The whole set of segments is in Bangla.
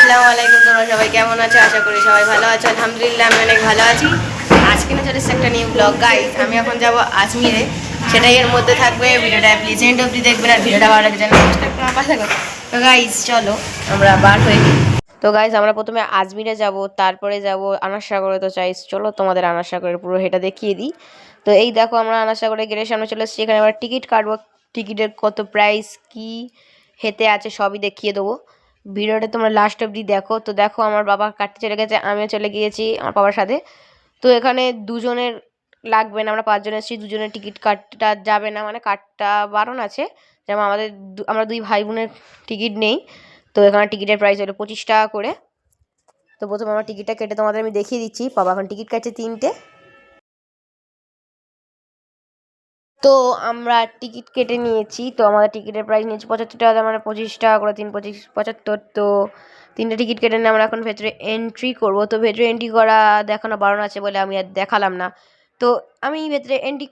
আসসালামু আলাইকুম। তোমরা সবাই কেমন আছো? আশা করি সবাই ভালো আছো। আলহামদুলিল্লাহ আমি অনেক ভালো আছি। আজকে না চলে এসেছে একটা নিউ ব্লগ। গাইস আমি এখন যাব আজমিরে, সেটাই এর মধ্যে থাকবে। ভিডিওটা প্লিজ এন্ড অবধি দেখবেন, আর ভিডিওটা ভালো লাগে চ্যানেল সাবস্ক্রাইব করে আমার পাশে থাকো। তো গাইস চলো আমরা বার হই। তো গাইস আমরা প্রথমে আজমিরে যাব, তারপরে যাব আনাস সাগরে। তো চাইস চলো তোমাদের আনাস সাগরের পুরো হেটা দেখিয়ে দিই। তো এই দেখো আমরা আনাস সাগরের গেটের সামনে চলে এসেছি। এখানে আবার টিকিট কাটবো, টিকিটের কত প্রাইস কি হেতে আছে সবই দেখিয়ে দেবো। ভিডিওটা তোমরা লাস্ট অবধি দেখো। তো দেখো আমার বাবা কাটতে চলে গেছে, আমিও চলে গিয়েছি আমার বাবার সাথে। তো এখানে দুজনের লাগবে না, আমরা পাঁচজন এসেছি, দুজনের টিকিট কাটটা যাবে না, মানে কাটটা বারণ আছে। যেমন আমাদের আমরা দুই ভাই বোনের টিকিট নেই। তো এখানে টিকিটের প্রাইস হলো 25 টাকা করে। তো প্রথমে আমার টিকিটটা কেটে তোমাদের আমি দেখিয়ে দিচ্ছি। বাবা এখন টিকিট কাটছে 3টে। তো আমরা টিকিট কেটে নিয়েছি। তো আমাদের টিকিটের প্রাইস নিয়েছি 75 টাকা, মানে 25 টাকা করে, 3 25 75। তো 3টে টিকিট কেটে নিয়ে আমরা এখন ভেতরে এন্ট্রি করব। তো ভেতরে এন্ট্রি করা দেখানো বারণ আছে বলে আমি আর দেখালাম না। তো আমি ভেতরে এন্ট্রি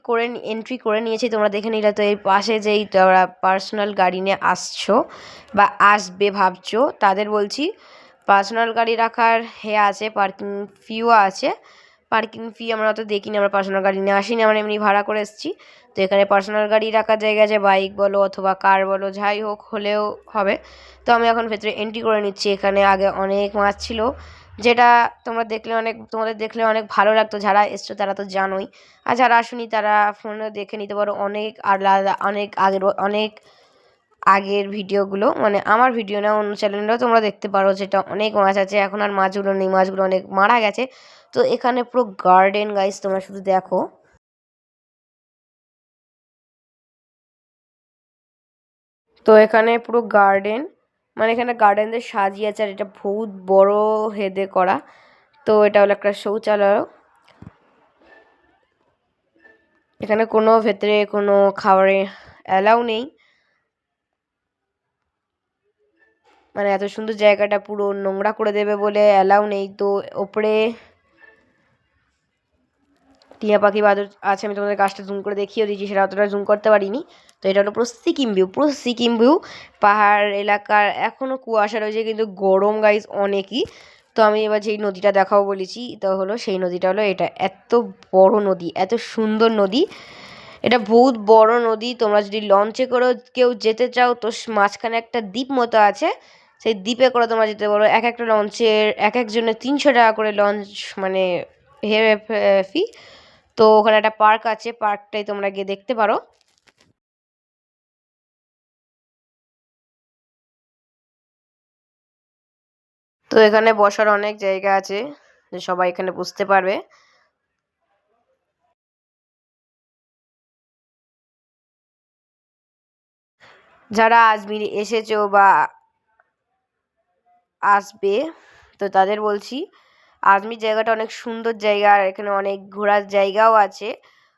করে নিয়েছি, তোমরা দেখে নিলে। তো এই পাশে যেই তোমরা পার্সোনাল গাড়ি নিয়ে আসছো বা আসবে ভাবছো তাদের বলছি, পার্সোনাল গাড়ি রাখার আছে, পার্কিং ফিও আছে। পার্কিং ফি আমরা অত দেখিনি, আমরা পার্সোনাল গাড়ি নিয়ে আসিনি, আমরা এমনি ভাড়া করে এসেছি। তো এখানে পার্সোনাল গাড়ি রাখার জায়গা আছে, বাইক বলো অথবা কার বলো যাই হোক হলেও হবে। তো আমি এখন ভেতরে এন্ট্রি করে নিচ্ছি। এখানে আগে অনেক মাছ ছিল, যেটা তোমাদের দেখলে অনেক ভালো লাগতো। যারা এসছো তারা তো জানোই, আর যারা আসুনি তারা ফোনে দেখে নিতে পারো। অনেক আলাদা অনেক আগের ভিডিওগুলো, মানে আমার ভিডিও না, অন্য চ্যানেলেও তোমরা দেখতে পারো, যেটা অনেক মাছ আছে। এখন আর মাছগুলো নেই, মাছগুলো অনেক মারা গেছে। তো এখানে পুরো গার্ডেন গাইস, তোমরা শুধু দেখো। তো এখানে পুরো গার্ডেন, মানে এখানে গার্ডেনদের সাজিয়েছে, আর এটা বহুত বড় হেদে করা। তো এটা হলো একটা শৌচালয়। এখানে কোনো ভেতরে কোনো খাবারে অ্যালাউ নেই, মানে এত সুন্দর জায়গাটা পুরো নোংরা করে দেবে বলে অ্যালাউ নেই। তো ওপরে টিয়া পাখি বাদর আছে, আমি তোমাদের গাছটা জুম করে দেখিয়ে দিয়েছি, সেটা অতটা জুম করতে পারিনি। তো এটা হলো পুরো সিকিম ভিউ। পাহাড় এলাকার এখনও কুয়াশা রয়েছে, কিন্তু গরম গাইস অনেকই। তো আমি এবার যেই নদীটা দেখাবো বলেছি, তো হলো সেই নদীটা হলো এটা। এত বড় নদী, এত সুন্দর নদী, এটা বহুত বড় নদী। তোমরা যদি লঞ্চে করেও কেউ যেতে চাও, তো মাঝখানে একটা দ্বীপ মতো আছে, সেই দ্বীপে করে তোমরা যেতে পারো। এক একটা লঞ্চের এক একজনের 300 টাকা করে লঞ্চ, মানে ফি। তো ওখানে একটা পার্ক আছে, পার্কটাই তোমরা গিয়ে দেখতে পারো। তো এখানে বসার অনেক জায়গা আছে, যে সবাই এখানে বসতে পারবে। যারা আজমির এসেছো বা আসবে, তো তাদের বলছি, আজমির জায়গাটা অনেক সুন্দর জায়গা, আর এখানে অনেক ঘোরার জায়গাও আছে।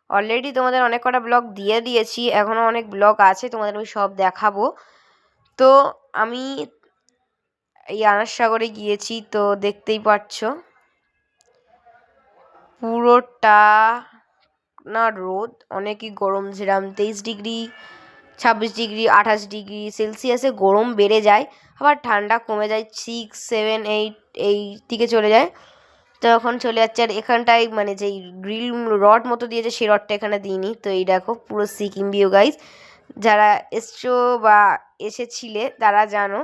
অলরেডি তোমাদের অনেক কটা ব্লগ দিয়ে দিয়েছি, এখনও অনেক ব্লগ আছে, তোমাদের আমি সব দেখাবো। তো আমি এই আনাস সাগরে গিয়েছি, তো দেখতেই পাচ্ছ পুরোটা না রোদ, অনেকই গরম। যেরকম 23 ডিগ্রি, 26 ডিগ্রি, 28 ডিগ্রি সেলসিয়াসে গরম বেড়ে যায়, আবার ঠান্ডা কমে যায়, 6 7 8 এই দিকে চলে যায়। তখন চলে যাচ্ছে। আর এখানটায় মানে যেই গ্রিল রড মতো দিয়েছে, সেই রডটা এখানে দিইনি। তো এই দেখো পুরো সিকিম ভিউ গাইজ। যারা এসছো বা এসেছিলে তারা জানো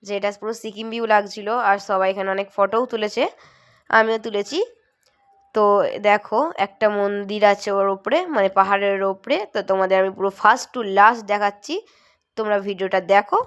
যে এটা পুরো সিকিম ভিউ লাগছিল, আর সবাই এখানে অনেক ফটোও তুলেছে, আমিও তুলেছি। তো দেখো একটা মন্দির আছে ওর ওপরে, মানে পাহাড়ের ওপরে। তো তোমাদের আমি পুরো ফার্স্ট টু লাস্ট দেখাচ্ছি, তোমরা ভিডিওটা দেখো।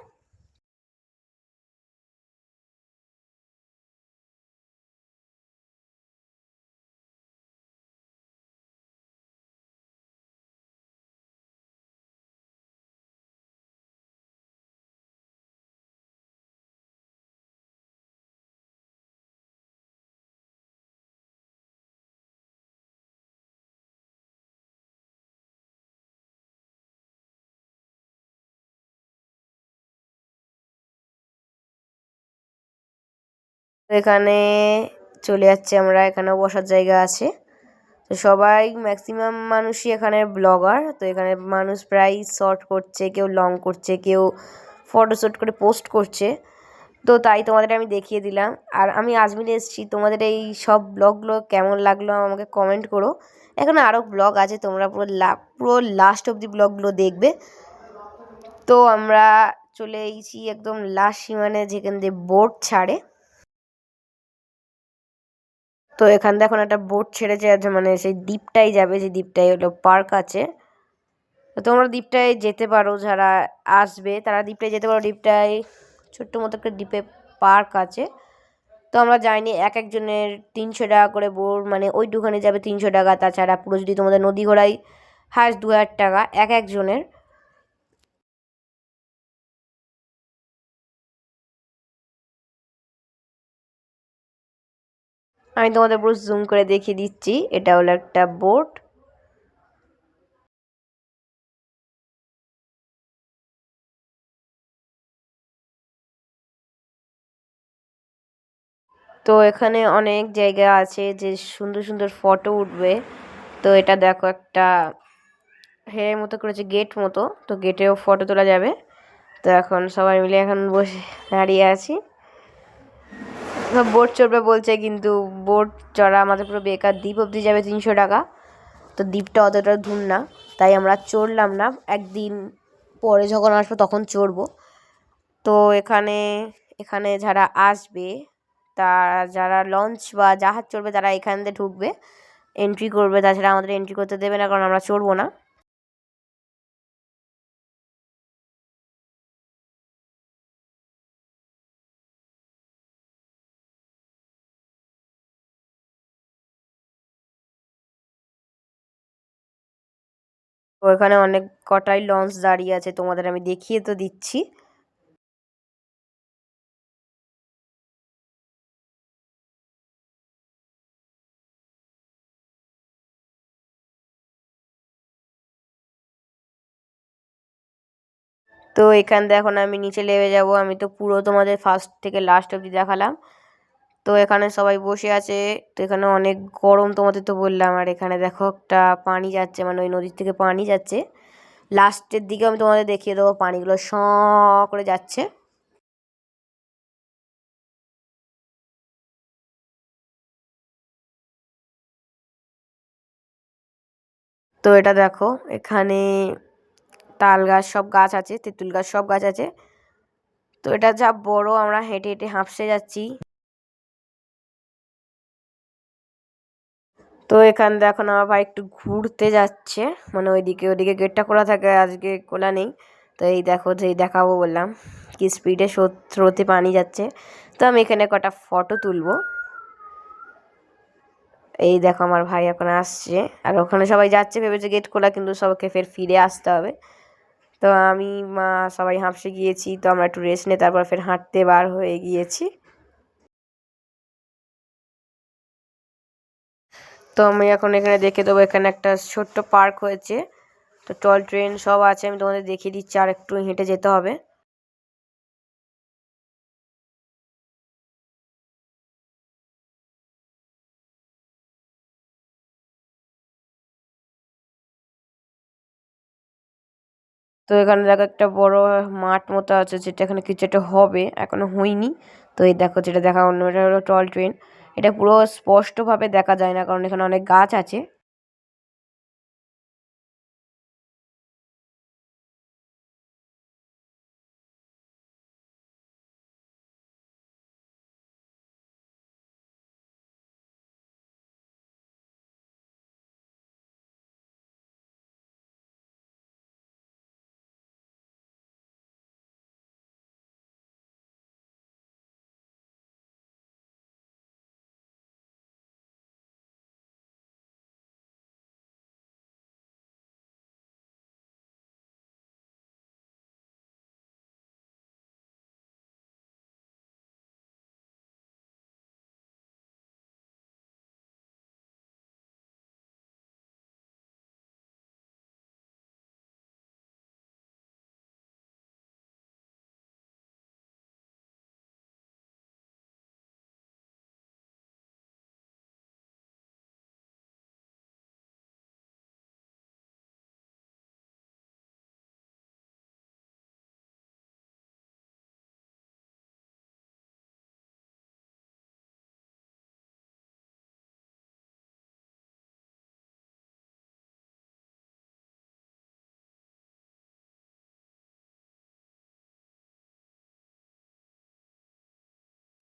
তো এখানে চলে যাচ্ছে আমরা, এখানেও বসার জায়গা আছে। তো সবাই ম্যাক্সিমাম মানুষই এখানে ব্লগার। তো এখানে মানুষ প্রায় শর্ট করছে, কেউ লং করছে, কেউ ফটোশ্যুট করে পোস্ট করছে। তো তাই তোমাদের আমি দেখিয়ে দিলাম। আর আমি আজমিরে এসেছি, তোমাদের এই সব ব্লগগুলো কেমন লাগলো আমাকে কমেন্ট করো। এখানে আরও ব্লগ আছে, তোমরা পুরো লাস্ট অবধি ব্লগগুলো দেখবে। তো আমরা চলে এসেছি একদম লাস্ট সীমানে, যেখান দিয়ে বোট ছাড়ে। তো এখান দিয়ে এখন একটা বোট ছেড়েছে, আছে মানে সেই দ্বীপটাই যাবে, যে দ্বীপটাই হলো পার্ক আছে। তো তোমরা দ্বীপটায় যেতে পারো, যারা আসবে তারা দ্বীপটায় যেতে পারো। দ্বীপটায় ছোট্ট মতো একটা দ্বীপে পার্ক আছে। তো আমরা যাইনি, এক একজনের 300 টাকা করে বোর, মানে ওইটুখানে যাবে 300 টাকা। তাছাড়া পুরো যদি তোমাদের নদী ঘোরায় হায়েস্ট 2000 টাকা এক একজনের। আমি তোমাদের পুরো জুম করে দেখিয়ে দিচ্ছি, এটা হলো একটা বোট। তো এখানে অনেক জায়গা আছে যে সুন্দর সুন্দর ফটো উঠবে। তো এটা দেখো একটা মতো করেছে, গেট মতো, তো গেটেও ফটো তোলা যাবে। তো এখন সবাই মিলে এখন বসে দাঁড়িয়ে আছি। বোট চড়বে বলছে, কিন্তু বোট চড়া আমাদের পুরো বেকার। দ্বীপ অবধি যাবে 300 টাকা, তো দ্বীপটা অতটা দূর না, তাই আমরা চড়লাম না। একদিন পরে যখন আসবো তখন চড়বো। তো এখানে এখানে যারা আসবে, তারা যারা লঞ্চ বা জাহাজ চড়বে তারা এখান দিয়ে ঢুকবে, এন্ট্রি করবে। তাছাড়া আমাদের এন্ট্রি করতে দেবে না, কারণ আমরা চড়বো না। তো এখানে অনেক কটাই লঞ্চ দাঁড়িয়ে আছে, তোমাদের আমি দেখিয়ে তো দিচ্ছি। তো এখান দিয়ে এখন আমি নিচে নেমে যাব। আমি তো পুরো তোমাদের ফার্স্ট থেকে লাস্ট অবধি দেখালাম। তো এখানে সবাই বসে আছে। তো এখানে অনেক গরম, তোমাদের তো বললাম। আর এখানে দেখো একটা পানি যাচ্ছে, মানে ওই নদীর থেকে পানি যাচ্ছে। লাস্টের দিকে আমি তোমাদের দেখিয়ে দেবো, পানিগুলো করে যাচ্ছে। তো এটা দেখো, এখানে তাল গাছ সব গাছ আছে, তেঁতুল গাছ সব গাছ আছে। তো এটা যা বড়, আমরা হেঁটে হেঁটে হাঁপসে যাচ্ছি। তো এখান দিয়ে এখন আমার ভাই একটু ঘুরতে যাচ্ছে, মানে ওইদিকে ওইদিকে গেটটা খোলা থাকে, আজকে খোলা নেই। তো এই দেখো, যেই দেখাবো বললাম, কি স্পিডে স্রোতে পানি যাচ্ছে। তো আমি এখানে কটা ফটো তুলবো। এই দেখো আমার ভাই এখন আসছে, আর ওখানে সবাই যাচ্ছে, ভেবেছে গেট খোলা, কিন্তু সবাইকে ফের ফিরে আসতে হবে। তো আমি মা সবাই হাঁপসে গিয়েছি। তো আমরা একটু রেস্ট নিয়ে তারপর ফের হাঁটতে বার হয়ে গিয়েছি। তো আমি এখন এখানে দেখে দেবো, এখানে একটা ছোট্ট পার্ক হয়েছে। তো টয় ট্রেন সব আছে, আমি তোমাদের দেখিয়ে দিচ্ছি, আর একটু হেঁটে যেতে হবে। তো এখানে দেখো একটা বড় মাঠ মতো আছে, যেটা এখানে কিছু একটা হবে, এখনো হয়নি। তো এই দেখো, যেটা দেখা অন্য, এটা হলো টয় ট্রেন। এটা পুরো স্পষ্টভাবে দেখা যায় না, কারণ এখানে অনেক গাছ আছে।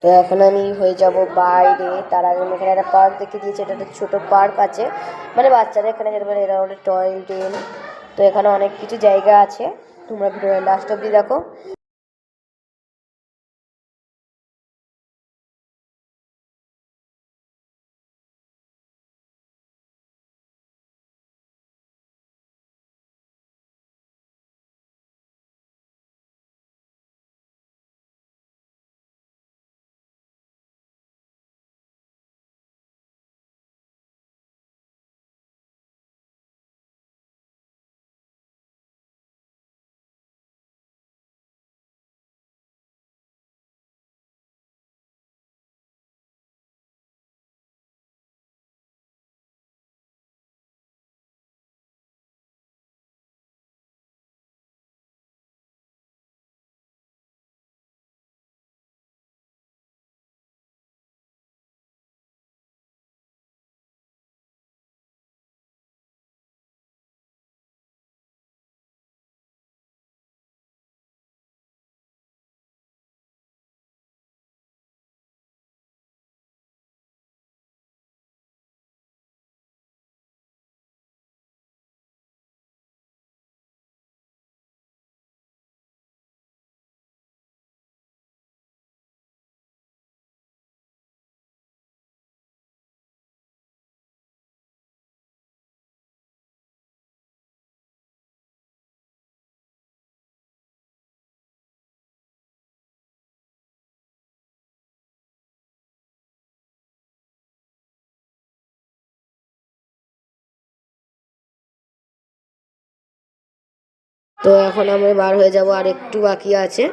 তো এখন আমি হয়ে যাব বাইরে। তার আগে আমি এখানে একটা পার্ক দেখে দিয়েছি, এটা একটা ছোটো পার্ক আছে, মানে বাচ্চারা এখানে যেতে পারে, এরা হলো টয় ট্রেন। তো এখানে অনেক কিছু জায়গা আছে, তোমরা ভিডিওটা লাস্ট অব্দি দেখো। তো এখন আমি বার হয়ে যাব, আর একটু বাকি আছে।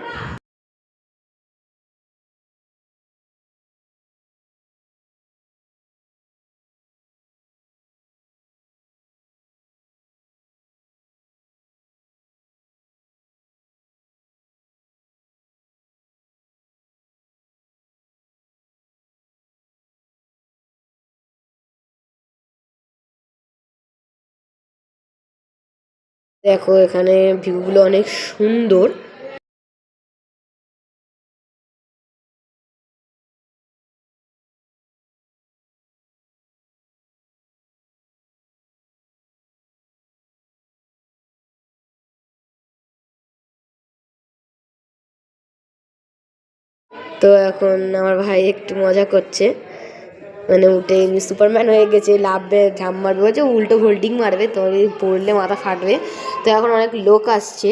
দেখো এখানে ভিউগুলো অনেক সুন্দর। তো এখন আমার ভাই একটু মজা করছে, মানে উঠে সুপারম্যান হয়ে গেছে, লাভবে, ঝাম মারবে, বলছে উল্টো হোল্ডিং মারবে, তো পড়লে মাথা ফাটবে। তো এখন অনেক লোক আসছে।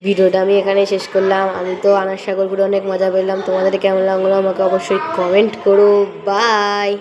ভিডিওটা আমি এখানে শেষ করলাম। আমি তো আনার সাগর ঘুরে অনেক মজা পেলাম, তোমাদের কেমন লাগলো আমাকে অবশ্যই কমেন্ট করো। বাই।